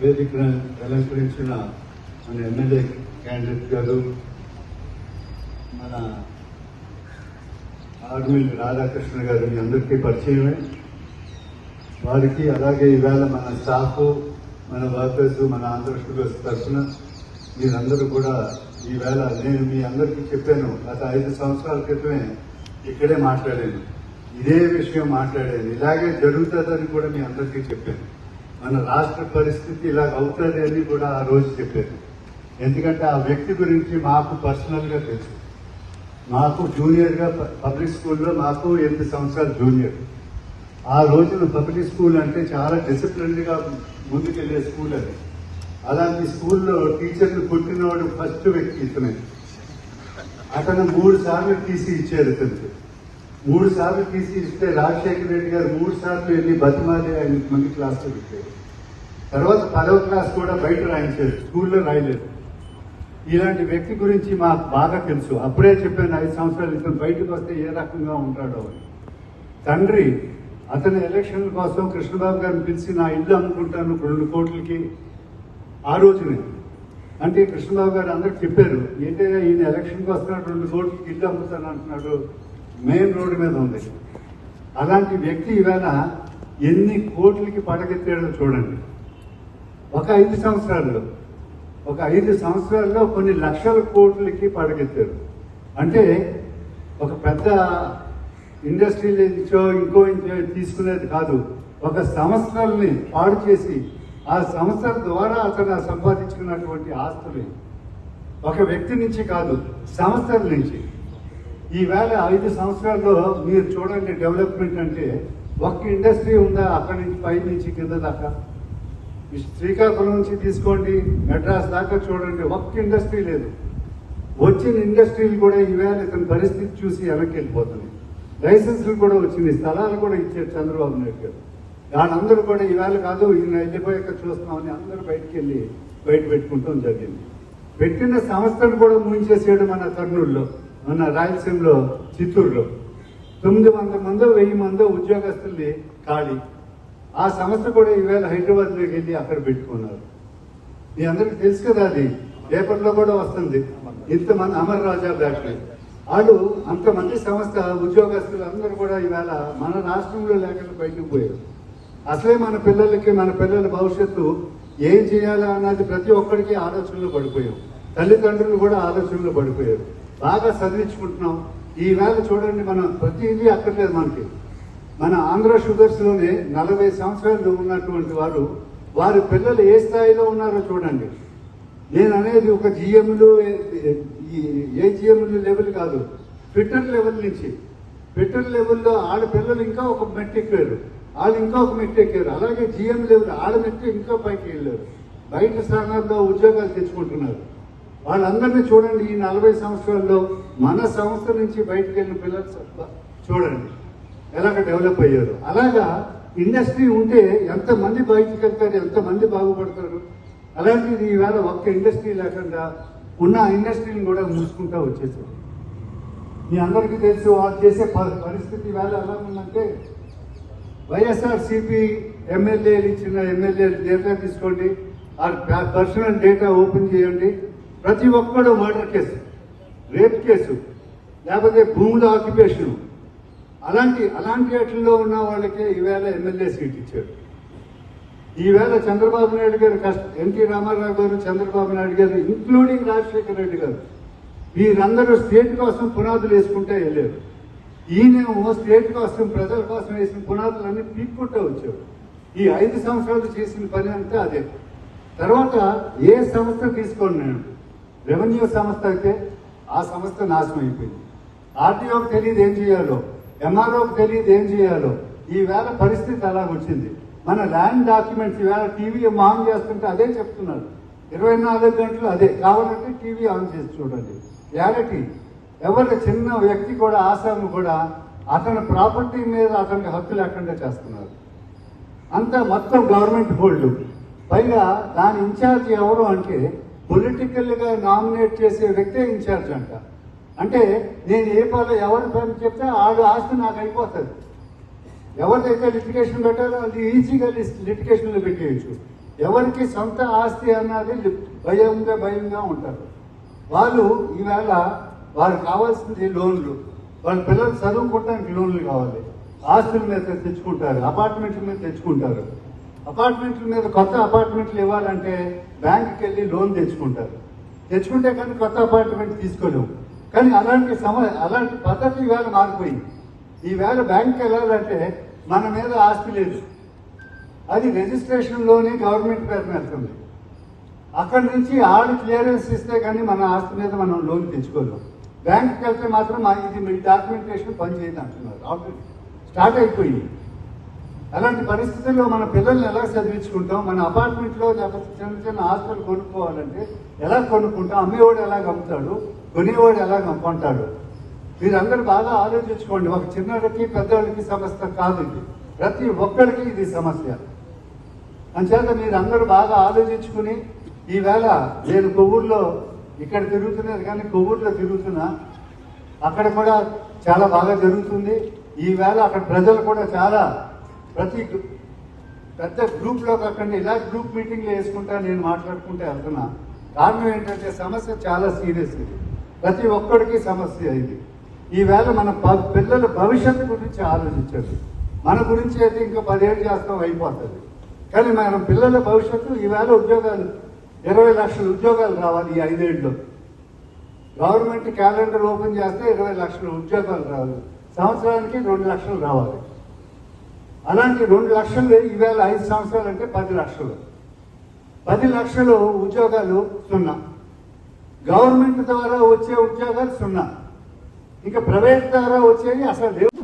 వేదికను అలంకరించిన మన ఎమ్మెల్యే క్యాండిడేట్ గారు, మన ఆర్మిల్ రాధాకృష్ణ గారు మీ అందరికీ పరిచయమే. వారికి అలాగే ఈవేళ మన స్టాఫ్, మన వర్కర్స్, మన ఆంధ్ర షుగర్స్ తరఫున మీరందరూ కూడా ఈవేళ నేను మీ అందరికీ చెప్పాను. గత 5 సంవత్సరాల క్రితమే ఇక్కడే మాట్లాడాను, ఇదే విషయం మాట్లాడాను, ఇలాగే జరుగుతుందని కూడా మీ అందరికీ చెప్పాను. మన రాష్ట్ర పరిస్థితి ఇలాగ అవుతుంది అని కూడా ఆ రోజు చెప్పాను. ఎందుకంటే ఆ వ్యక్తి గురించి మాకు పర్సనల్గా తెలుసు. మాకు జూనియర్గా పబ్లిక్ స్కూల్లో మాకు 8 సంవత్సరాలు జూనియర్. ఆ రోజున పబ్లిక్ స్కూల్ అంటే చాలా డిసిప్లిన్డ్గా ముందుకెళ్లే స్కూల్ అది. అలాంటి స్కూల్లో టీచర్లు కొట్టినవాడు ఫస్ట్ వ్యక్తి ఇతనే. అతను 3 సార్లు టీసీ ఇచ్చారు. ఇతనికి 3 సార్లు టీసీ ఇస్తే రాజశేఖర రెడ్డి గారు 3 సార్లు వెళ్ళి బతిమాలి ఆయన మంది క్లాస్లో పెట్టారు. తర్వాత 10వ క్లాస్ కూడా బయట రాయించారు, స్కూల్లో రాయలేదు. ఇలాంటి వ్యక్తి గురించి మాకు బాగా తెలుసు. అప్పుడే చెప్పాను 5 సంవత్సరాలు ఇతను బయటకు వస్తే ఏ రకంగా ఉంటాడో అని. తండ్రి అతని ఎలక్షన్ కోసం కృష్ణబాబు గారిని పిలిచి నా ఇల్లు అమ్ముకుంటాను 2 కోట్లకి ఆ రోజునే అంటే కృష్ణబాబు గారు అందరికి చెప్పారు, ఏంటంటే ఈయన ఎలక్షన్కి వస్తున్నాడు 2 కోట్లకి ఇల్లు అమ్ముతాను అంటున్నాడు, మెయిన్ రోడ్డు మీద ఉంది. అలాంటి వ్యక్తి ఈవేళ ఎన్ని కోట్లకి పడగెత్తాడో చూడండి. ఒక 5 సంవత్సరాల్లో కొన్ని లక్షల కోట్లకి పడగెత్తారు. అంటే ఒక పెద్ద ఇండస్ట్రీలో ఇంకో తీసుకునేది కాదు, ఒక సంస్థల్ని పాడు చేసి ఆ సంస్థల ద్వారా అతను సంపాదించుకున్నటువంటి ఆస్తులు ఒక వ్యక్తి నుంచి కాదు, సంస్థల నుంచి. ఈవేళ 5 సంవత్సరాల్లో మీరు చూడండి డెవలప్మెంట్ అంటే ఒక్క ఇండస్ట్రీ ఉందా అక్కడి నుంచి పై నుంచి కింద దాకా. శ్రీకాకుళం నుంచి తీసుకోండి, మెడ్రాస్ దాకా చూడండి, ఒక్క ఇండస్ట్రీ లేదు. వచ్చిన ఇండస్ట్రీలు కూడా ఈవేళ ఇతని పరిస్థితి చూసి వెనక్కి వెళ్ళిపోతున్నాయి. లైసెన్సులు కూడా వచ్చినాయి, స్థలాలు కూడా ఇచ్చారు చంద్రబాబు నాయుడు గారు. వాళ్ళందరూ కూడా ఈవేళ కాదు ఈయన వెళ్ళిపోయాక చూస్తున్నామని అందరూ బయట పెట్టుకుంటాం జరిగింది. పెట్టిన సంస్థను కూడా ముంచేసాడు మన కర్నూలులో, మన రాయలసీమలో, చిత్తూరులో 900 మందో 1000 మందో ఉద్యోగస్తుల్ని ఖాళీ. ఆ సంస్థ కూడా ఈవేళ హైదరాబాద్లోకి వెళ్ళి అక్కడ పెట్టుకున్నారు. మీ అందరికీ తెలుసు కదా, అది పేపర్లో కూడా వస్తుంది. ఇంతమంది అమర్ రాజా ఫ్యాక్టరీ వాళ్ళు అంతమంది సంస్థ ఉద్యోగస్తులు అందరూ కూడా ఈవేళ మన రాష్ట్రంలో లేకుండా బయటకు పోయారు. అసలే మన పిల్లల భవిష్యత్తు ఏం చేయాలా అన్నది ప్రతి ఒక్కరికి ఆలోచనలో పడిపోయాం. తల్లిదండ్రులు కూడా ఆలోచనలో పడిపోయారు. బాగా చదివించుకుంటున్నాం. ఈవేళ చూడండి, మనం ప్రతిదీ అక్కర్లేదు మనకి. మన ఆంధ్ర షుగర్స్లోనే 40 సంవత్సరాలు ఉన్నటువంటి వారి పిల్లలు ఏ స్థాయిలో ఉన్నారో చూడండి. నేను అనేది ఒక జిఎంలు ఏజిఎంలు లెవెల్ కాదు, ఫిట్టర్ లెవెల్ నుంచి. ఫిట్టర్ లెవెల్లో పిల్లలు ఇంకా ఒక మెట్టు ఎక్కారు, వాళ్ళు ఇంకా ఒక మెట్టు ఎక్కారు. అలాగే జిఎం లెవెల్ మెట్టు ఇంకా పైకి వెళ్ళారు, బయట స్థానాల్లో ఉద్యోగాలు తెచ్చుకుంటున్నారు. వాళ్ళందరినీ చూడండి. ఈ 40 సంవత్సరాల్లో మన సంస్థ నుంచి బయటకు వెళ్ళిన పిల్లలు చూడండి ఎలాగ డెవలప్ అయ్యారు. అలాగా ఇండస్ట్రీ ఉంటే ఎంతమంది బయటకు వెళ్తారు, ఎంతమంది బాగుపడతారు. అలాంటిది ఈవేళ ఒక్క ఇండస్ట్రీ లేకుండా ఉన్న ఇండస్ట్రీని కూడా మూసుకుంటూ వచ్చేసారు. మీ అందరికీ తెలుసు వాళ్ళు చేసే పరిస్థితి ఈవేళ ఎలా ఉందంటే, వైఎస్ఆర్సీపీ ఎమ్మెల్యేలు ఇచ్చిన డేటా తీసుకోండి, ఆ పర్సనల్ డేటా ఓపెన్ చేయండి. ప్రతి ఒక్కడు మర్డర్ కేసు, రేప్ కేసు, లేకపోతే భూముల ఆక్యుపేషన్, అలాంటి వాటిల్లో ఉన్న వాళ్ళకే ఈవేళ ఎమ్మెల్యే సీట్ ఇచ్చారు. ఈవేళ చంద్రబాబు నాయుడు గారు ఎన్టీ రామారావు గారు, చంద్రబాబు నాయుడు గారు, ఇంక్లూడింగ్ రాజశేఖర రెడ్డి గారు, వీరందరూ స్టేట్ కోసం పునాదులు వేసుకుంటే వెళ్ళారు. ఈయనేమో స్టేట్ కోసం, ప్రజల కోసం వేసిన పునాదులన్నీ పీక్కుంటూ వచ్చారు. ఈ 5 సంవత్సరాలు చేసిన పని అంతా అదే. తర్వాత ఏ సంస్థ తీసుకోండి, నేను రెవెన్యూ సంస్థ అయితే ఆ సంస్థ నాశనం అయిపోయింది. ఆర్టీఓకి తెలియదు ఏం చేయాలో, ఎంఆర్ఓకి తెలియదు ఏం చేయాలో. ఈవేళ పరిస్థితి అలాగొచ్చింది. మన ల్యాండ్ డాక్యుమెంట్స్ ఈవేళ టీవీ ఆన్ చేస్తుంటే అదే చెప్తున్నారు, 24 గంటలు అదే. కావాలంటే టీవీ ఆన్ చేసి చూడండి. రియాలిటీ ఎవరి చిన్న వ్యక్తి కూడా, ఆసాము కూడా అతని ప్రాపర్టీ మీద అతనికి హక్కు లేకుండా చేస్తున్నారు. అంతా మొత్తం గవర్నమెంట్ హోల్డ్. పైగా దాని ఇన్ఛార్జ్ ఎవరు అంటే పొలిటికల్గా నామినేట్ చేసే వ్యక్తే ఇన్ఛార్జ్ అంట. అంటే నేను ఎవరి పని చెప్తే ఆస్తి నాకు అయిపోతుంది. ఎవరిదైతే లిటిగేషన్ పెట్టారో అది ఈజీగా లిటిగేషన్లో పెట్టేయచ్చు. ఎవరికి సొంత ఆస్తి అన్నది భయంగా ఉంటారు. వాళ్ళు ఈవేళ వారికి కావాల్సింది లోన్లు, వాళ్ళ పిల్లలు చదువుకోవడానికి లోన్లు కావాలి, ఆస్తుల మీద తెచ్చుకుంటారు, అపార్ట్మెంట్ల మీద తెచ్చుకుంటారు. అపార్ట్మెంట్ల మీద కొత్త అపార్ట్మెంట్లు ఇవ్వాలంటే బ్యాంకుకి వెళ్ళి లోన్ తెచ్చుకుంటే కానీ కొత్త అపార్ట్మెంట్ తీసుకోలేము. కానీ అలాంటి పద్ధతి ఈవేళ మారిపోయింది. ఈవేళ బ్యాంక్కి వెళ్ళాలంటే మన మీద ఆస్తి లేదు, అది రిజిస్ట్రేషన్లోనే గవర్నమెంట్ పేరున వెళ్తుంది. అక్కడి నుంచి ఆడు క్లియరెన్స్ ఇస్తే కానీ మన ఆస్తి మీద మనం లోన్ తెచ్చుకోలేం. బ్యాంక్కి వెళ్తే మాత్రం ఇది మీ డాక్యుమెంటేషన్ పనిచేయదు అంటున్నారు. ఆల్రెడీ స్టార్ట్ అయిపోయింది. అలాంటి పరిస్థితుల్లో మన పిల్లల్ని ఎలా చదివించుకుంటాం? మన అపార్ట్మెంట్లో లేకపోతే చిన్న ఆస్తులు కొనుక్కోవాలంటే ఎలా కొనుక్కుంటాం? అమ్మేవాడు ఎలా అమ్ముతాడు, కొనేవాడు ఎలా కొంటాడు? మీరందరూ బాగా ఆలోచించుకోండి. ఒక చిన్నడికి పెద్దవాళ్ళకి సమస్య కాదు ఇది, ప్రతి ఒక్కరికి ఇది సమస్య. అంచేత మీరందరూ బాగా ఆలోచించుకుని, ఈవేళ నేను కొవ్వూరులో ఇక్కడ తిరుగుతున్నది కానీ కొవ్వూరులో తిరుగుతున్నా, అక్కడ కూడా చాలా బాగా జరుగుతుంది. ఈవేళ అక్కడ ప్రజలు కూడా చాలా ప్రతి పెద్ద గ్రూప్లో కాకుండా ఇలా గ్రూప్ మీటింగ్లు వేసుకుంటా నేను మాట్లాడుకుంటే వెళ్తున్నా. కారణం ఏంటంటే సమస్య చాలా సీరియస్ ఇది, ప్రతి ఒక్కడికి సమస్య ఇది. ఈవేళ మన పిల్లల భవిష్యత్తు గురించి ఆలోచించండి. మన గురించి అయితే ఇంకా 10 ఏళ్ళు చేస్తాం అయిపోతుంది, కానీ మన పిల్లల భవిష్యత్తు ఈవేళ ఉద్యోగాలు 20 లక్షల ఉద్యోగాలు రావాలి ఈ 5 ఏళ్ళలో. గవర్నమెంట్ క్యాలెండర్ ఓపెన్ చేస్తే 20 లక్షల ఉద్యోగాలు రావాలి, సంవత్సరానికి 2 లక్షలు రావాలి. అలాంటి 2 లక్షలు ఈవేళ 5 సంవత్సరాలు అంటే 10 లక్షలు. 10 లక్షలు ఉద్యోగాలు 0, గవర్నమెంట్ ద్వారా వచ్చే ఉద్యోగాలు 0, ఇంకా ప్రైవేట్ ద్వారా వచ్చేవి అసలు లేవు.